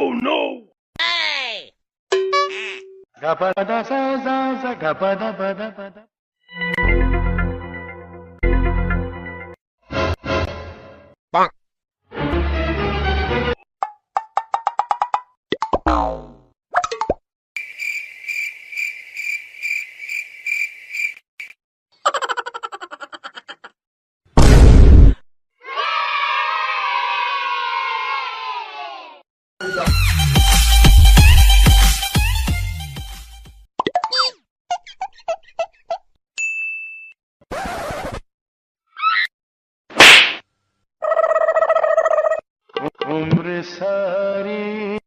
Oh no! Hey! Gapada sa za za gapada pada pada. Bonk. उम्र सारी